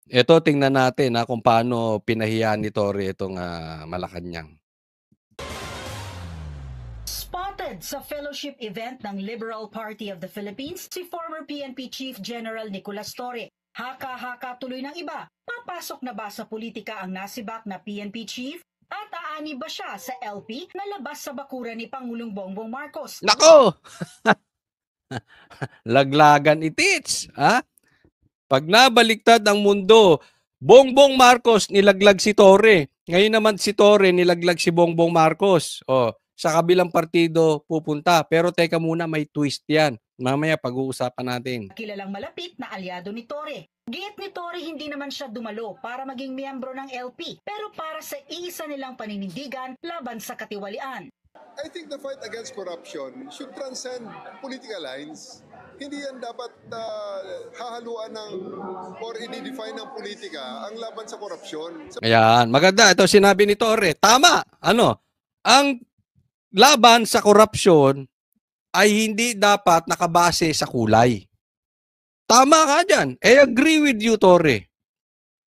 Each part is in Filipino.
Ito tingnan natin, kung paano pinahiya ni Torre itong, Malacanang. Spotted sa fellowship event ng Liberal Party of the Philippines si former PNP Chief General Nicolas Torre. Haka-haka tuloy ng iba. Papasok na ba sa politika ang nasibak na PNP Chief? At aani ba siya sa LP na labas sa bakuran ni Pangulong Bongbong Marcos? Nako! Laglagan itits, Pag nabaliktad ang mundo, Bongbong Marcos nilaglag si Torre. Ngayon naman si Torre nilaglag si Bongbong Marcos. Sa kabilang partido pupunta. Pero teka muna, may twist yan. Mamaya pag-uusapan natin. Kilalang malapit na alyado ni Torre. Giit ni Torre hindi naman siya dumalo para maging miyembro ng LP, pero para sa isa nilang paninindigan laban sa katiwalian. I think the fight against corruption should transcend political lines. Hindi yan dapat hahaluan ng or i-define ng politika ang laban sa korupsyon. Ayan, maganda. Ito sinabi ni Torre. Tama. Ang laban sa korupsyon ay hindi dapat nakabase sa kulay. Tama ka dyan. I agree with you, Torre.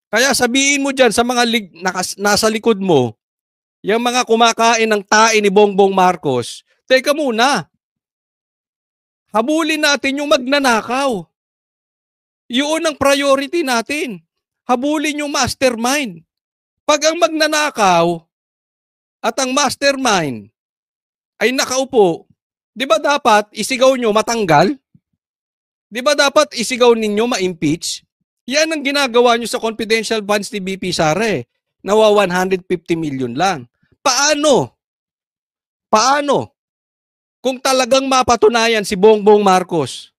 Kaya sabihin mo dyan sa mga nasa likod mo, yung mga kumakain ng tae ni Bongbong Marcos, teka muna. Habulin natin yung magnanakaw. Yun ang priority natin. Habulin yung mastermind. Pag ang magnanakaw at ang mastermind ay nakaupo, di ba dapat isigaw nyo matanggal? Di ba dapat isigaw ninyo ma-impeach? Yan ang ginagawa nyo sa confidential funds ni BP Sara Nawa 150 million lang. Paano? Kung talagang mapatunayan si Bongbong Marcos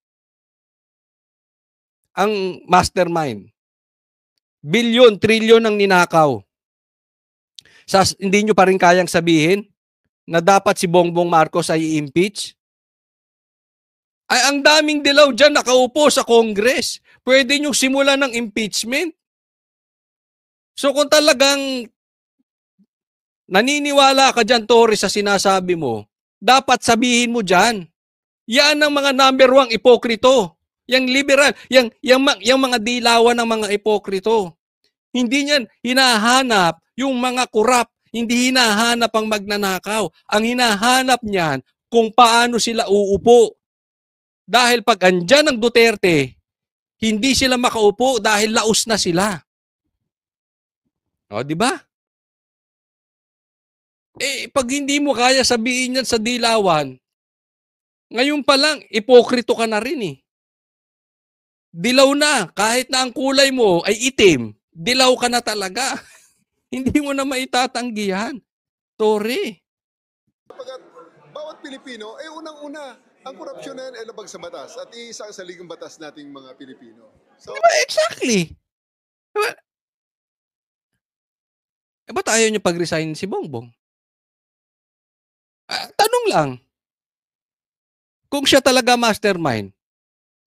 ang mastermind, bilyon, trilyon ang ninakaw. Hindi nyo pa rin kayang sabihin na dapat si Bongbong Marcos ay i-impeach? Ay, ang daming dilaw dyan nakaupo sa Congress. Pwede nyo simulan ng impeachment. So kung talagang naniniwala ka dyan, Torre, sa sinasabi mo, dapat sabihin mo dyan. Yan ang mga number 1 ipokrito. Yang liberal, yang mga dilawan ng mga ipokrito. Hindi niyan hinahanap yung mga kurap. Hindi hinahanap ang magnanakaw. Ang hinahanap niyan kung paano sila uupo. Dahil pag andyan ang Duterte, hindi sila makaupo dahil laos na sila. O, di ba? Pag hindi mo kaya sabihin yan sa dilawan, ngayon pa lang, ipokrito ka na rin Dilaw na. Kahit na ang kulay mo ay itim, dilaw ka na talaga. Hindi mo na maitatanggi yan. Torre. Pagkat bawat Pilipino, unang-una, ang korupsyon na yan ay labag sa batas at iisa sa ligang batas nating mga Pilipino. So, diba, exactly. Diba? Ba't ayaw niyo pag-resign si Bongbong? Tanong lang. Kung siya talaga mastermind,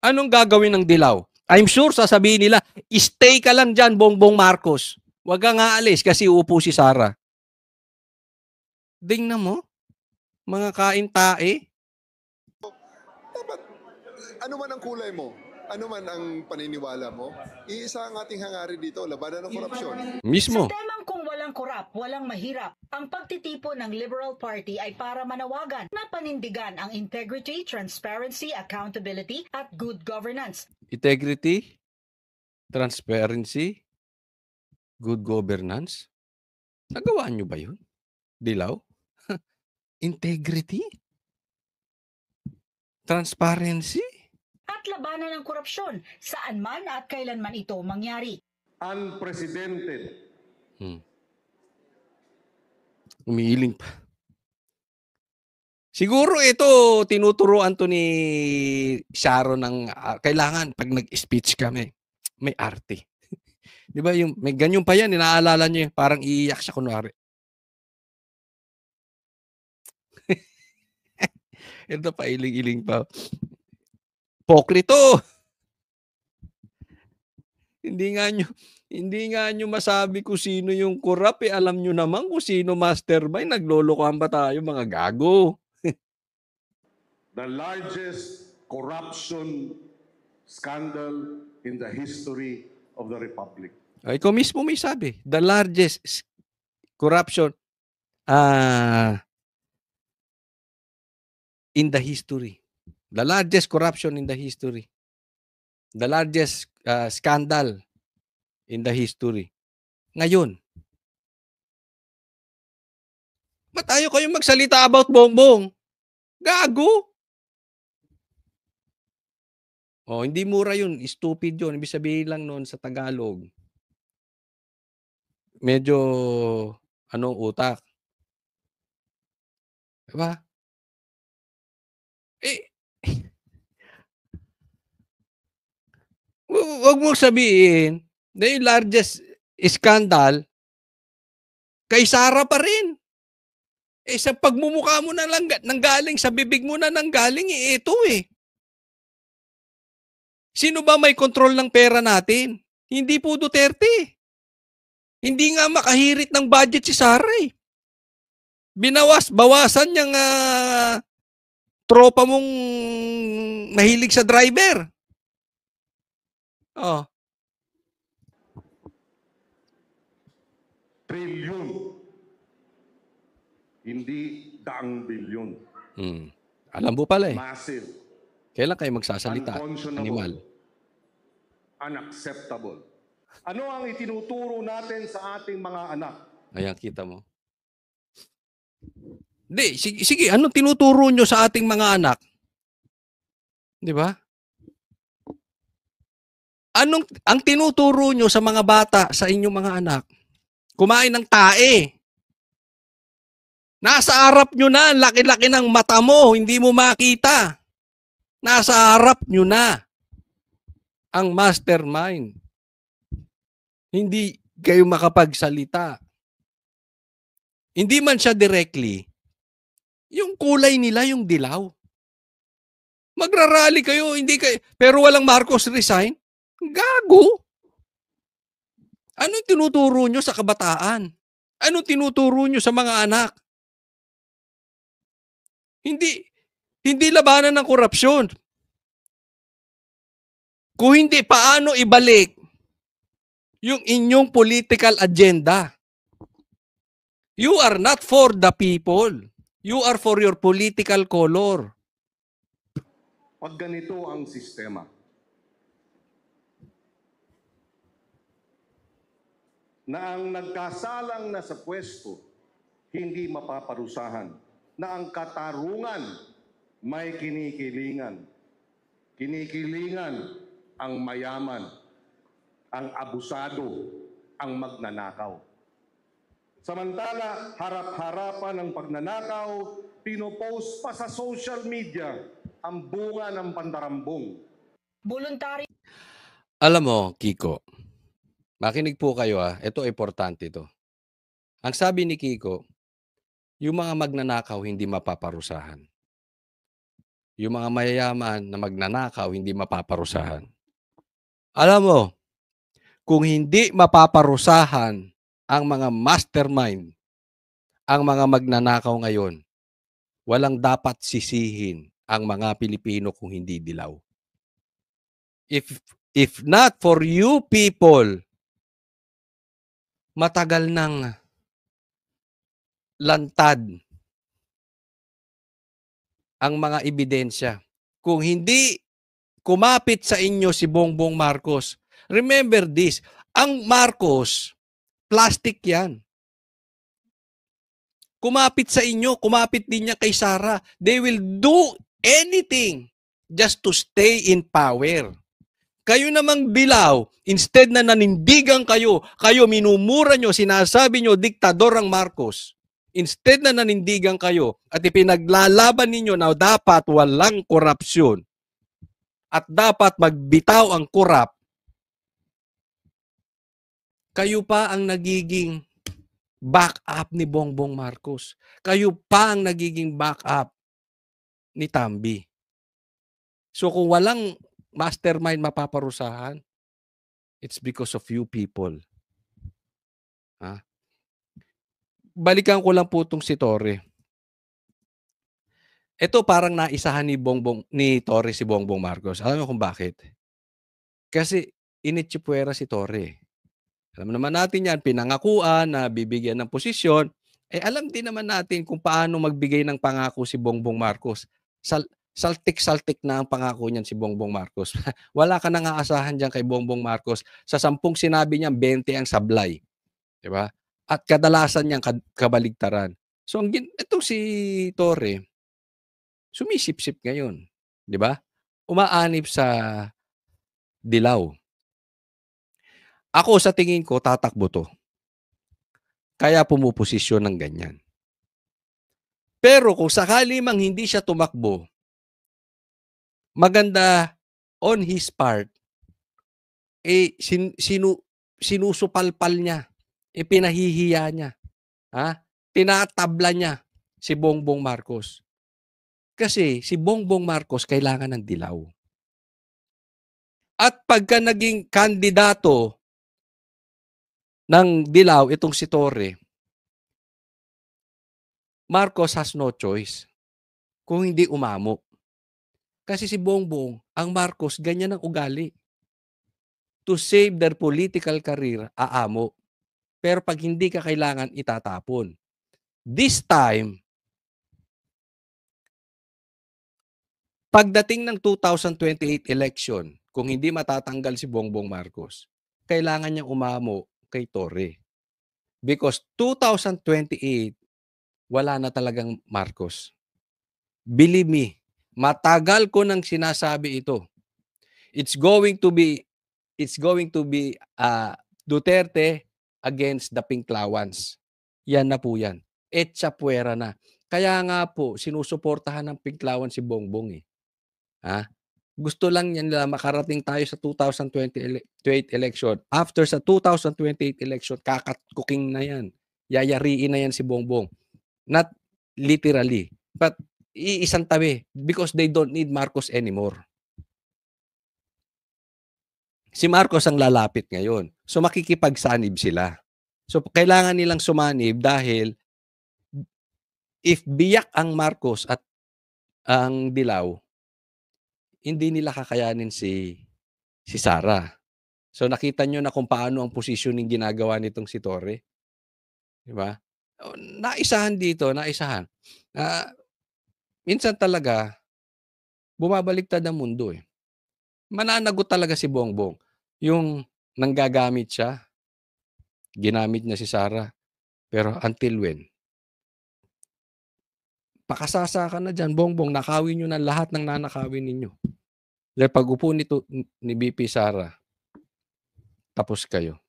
anong gagawin ng dilaw? I'm sure sasabihin nila, stay ka lang dyan, Bongbong Marcos. Huwag kang aalis kasi uupo si Sara. Dingnan mo, mga kain-tae. dapat, ano man ang kulay mo, ano man ang paniniwala mo, iisa ang ating hangarin dito, labanan ng korupsyon. Mismo. Sa temang kung walang korap, walang mahirap, ang pagtitipo ng Liberal Party ay para manawagan na panindigan ang integrity, transparency, accountability at good governance. Integrity, transparency, good governance. Nagawa nyo ba yun? Dilaw? Integrity? Transparency? At labanan ng korupsyon saan man at kailanman ito mangyari. Unprecedented. Umiiling pa. Siguro ito, tinuturuan to ni Sharon ng kailangan pag nag-speech kami, may arte. Di ba yung may ganyan pa yan, inaalala niyo parang iiyak siya kunwari. Ito pa, iling-iling pa. Pokrito! Hindi nga nyo masabi kung sino yung korap alam nyo naman kung sino mastermind. Naglolokohan ba tayo mga gago? The largest corruption scandal in the history of the Republic. Ikaw mismo may sabi, the largest corruption in the history. The largest corruption in the history. The largest scandal in the history. Ngayon, ba't ayaw kayong magsalita about Bongbong? Gago! Hindi mura yun. Stupid yun. Ibig sabihin lang noon sa Tagalog. Medyo, utak. Diba? Wag mong sabihin na yung largest scandal kay Sara pa rin. Sa pagmumukha mo na lang nanggaling, sa bibig mo na nanggaling, ito eh. Sino ba may kontrol ng pera natin? Hindi po Duterte. Hindi nga makahirit ng budget si Sara eh. Bawasan niyang tropa mong mahilig sa driver. Trilyon. Hindi daang bilyon. Alam mo pala eh. Massive. Kailan kayo magsasalita? Unconscionable. Animal. Unacceptable. Ano ang itinuturo natin sa ating mga anak? Ayan, kita mo. Hindi, sige, anong tinuturo nyo sa ating mga anak? Di ba? Ang tinuturo nyo sa mga bata, sa inyong mga anak? Kumain ng tae. Nasa harap nyo na, ang laki-laki ng mata mo, hindi mo makita. Nasa harap nyo na ang mastermind. Hindi kayo makapagsalita. Hindi man siya directly, yung kulay nila yung dilaw. Magrarally kayo, hindi kayo, pero walang Marcos resign? Gago! Anong tinuturo nyo sa kabataan? Anong tinuturo nyo sa mga anak? Hindi labanan ng korupsyon. Kung hindi, paano ibalik yung inyong political agenda? You are not for the people. You are for your political color. Pag ganito ang sistema, na ang nagkasalang na sa pwesto hindi mapaparusahan, na ang katarungan may kinikilingan. Kinikilingan ang mayaman, ang abusado, ang magnanakaw. Samantala, harap-harapan ng pagnanakaw, pinopost pa sa social media ang bunga ng pandarambong. Voluntary. Alam mo, Kiko, makinig po kayo ito importante ito. Ang sabi ni Kiko, yung mga magnanakaw hindi mapaparusahan. Yung mga mayayaman na magnanakaw hindi mapaparusahan. Alam mo, kung hindi mapaparusahan ang mga mastermind, ang mga magnanakaw ngayon, walang dapat sisihin ang mga Pilipino kung hindi dilaw. If not for you people, matagal nang lantad ang mga ebidensya. Kung hindi kumapit sa inyo si Bongbong Marcos, remember this, ang Marcos, plastic yan. Kumapit sa inyo, kumapit din niya kay Sara. They will do anything just to stay in power. Kayo namang dilaw, instead na nanindigan kayo minumura nyo, sinasabi nyo, diktador ang Marcos. Instead na nanindigan kayo at ipinaglalaban ninyo na dapat walang korupsyon at dapat magbitaw ang korap, kayo pa ang nagiging backup ni Bongbong Marcos. Kayo pa ang nagiging backup ni Tambi. So kung walang mastermind mapaparusahan, it's because of you people. Balikan ko lang po itong si Torre. Ito parang naisahan ni Torre si Bongbong Marcos. Alam mo kung bakit? Kasi initsipwera si Torre. Alam naman natin yan, pinangakuan na bibigyan ng posisyon. Alam din naman natin kung paano magbigay ng pangako si Bongbong Marcos. Saltik-saltik na ang pangako niyan si Bongbong Marcos. Wala ka nang aasahan dyan kay Bongbong Marcos. Sa 10 sinabi niya, 20 ang sablay. Diba? At kadalasan niyang kabaligtaran. So, itong si Torre, sumisip-sip ngayon. Diba? Umaanib sa dilaw. Ako sa tingin ko, tatakbo to. Kaya pumuposisyon ng ganyan. Pero kung sakali mang hindi siya tumakbo, maganda on his part, sinusupalpal niya, pinahihiya niya, tinatabla niya si Bongbong Marcos. Kasi si Bongbong Marcos kailangan ng dilaw. At pagka naging kandidato ng dilaw itong si Torre, Marcos has no choice kung hindi umamo. Kasi si Bongbong, ang Marcos, ganyan ang ugali. To save their political career, aamo. Pero pag hindi ka kailangan, itatapon. This time, pagdating ng 2028 election, kung hindi matatanggal si Bongbong Marcos, kailangan niyang umamo kay Torre. Because 2028, wala na talagang Marcos. Believe me, matagal ko nang sinasabi ito. It's going to be Duterte against the Pinklawans. Yan na po yan. Etsa puwera na. Kaya nga po, sinusuportahan ng Pinklawan si Bongbong. Gusto lang yan nila makarating tayo sa 2028 election. After sa 2028 election, kakatkuking na yan. Yayariin na yan si Bongbong. Not literally, but iisang tabi because they don't need Marcos anymore. Si Marcos ang lalapit ngayon. So makikipagsanib sila. So kailangan nilang sumanib dahil if biyak ang Marcos at ang dilaw, hindi nila kakayanin si Sara. So nakita nyo na kung paano ang positioning ginagawa nitong si Torre. Diba? Naisahan dito, naisahan. Minsan talaga, bumabaliktad ang mundo eh. Mananagot talaga si Bongbong. Yung nanggagamit siya, ginamit niya si Sara. Pero until when? Pakasasa ka na dyan, Bongbong, nakawin nyo na lahat ng nanakawin ninyo. Dahil pag-upo nito ni BP Sara, tapos kayo.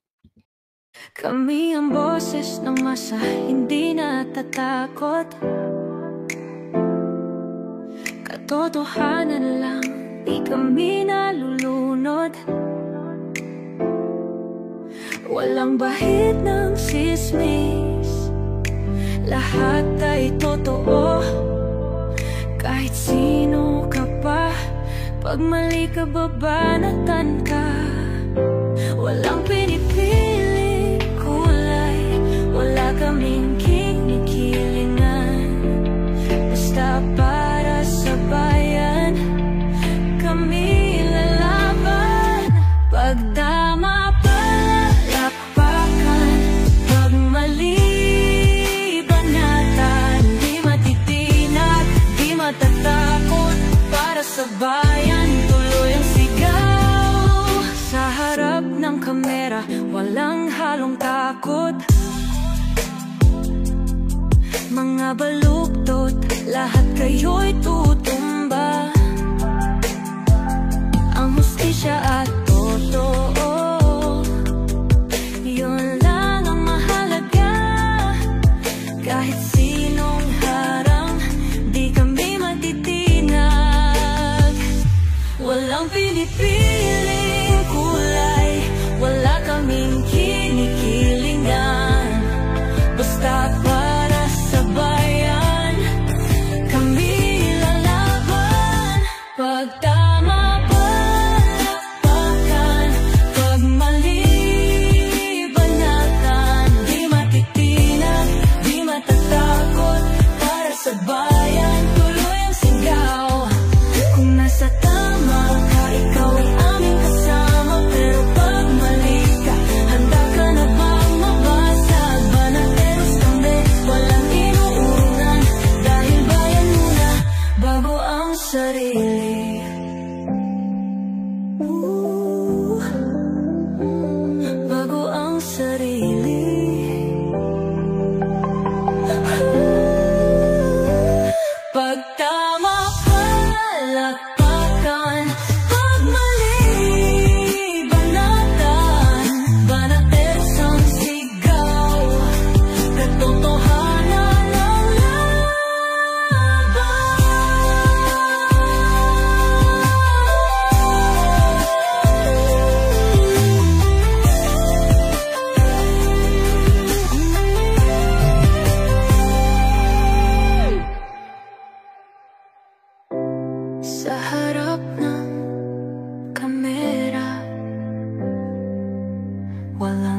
Kami ang boses ng masa, hindi natatakot. Katotohanan lang, di kami nalulunod. Walang bahid ng sismis, lahat ay totoo. Kahit sino ka pa, pag mali ka babanatan ka. Walang pinipili kulay, wala kaming kinikilingan. Basta para sa bayan, kami lalaban. Pagdama palakpakan, pag mali banatan, di matitinag, di matatakot. Para sa bayan, tuloy ang sigaw. Sa harap ng kamera, walang halong takot. Mga baluktot, lahat kayo'y tutumba. Ang hustisya at totoo, yun lang ang mahalaga. Kahit sinong harang, di kami matitinag. Walang pinipiling kulay, wala kaming kinikilingan. Basta para sa bayan, kami lalaban. Pag tama palakpakan, walang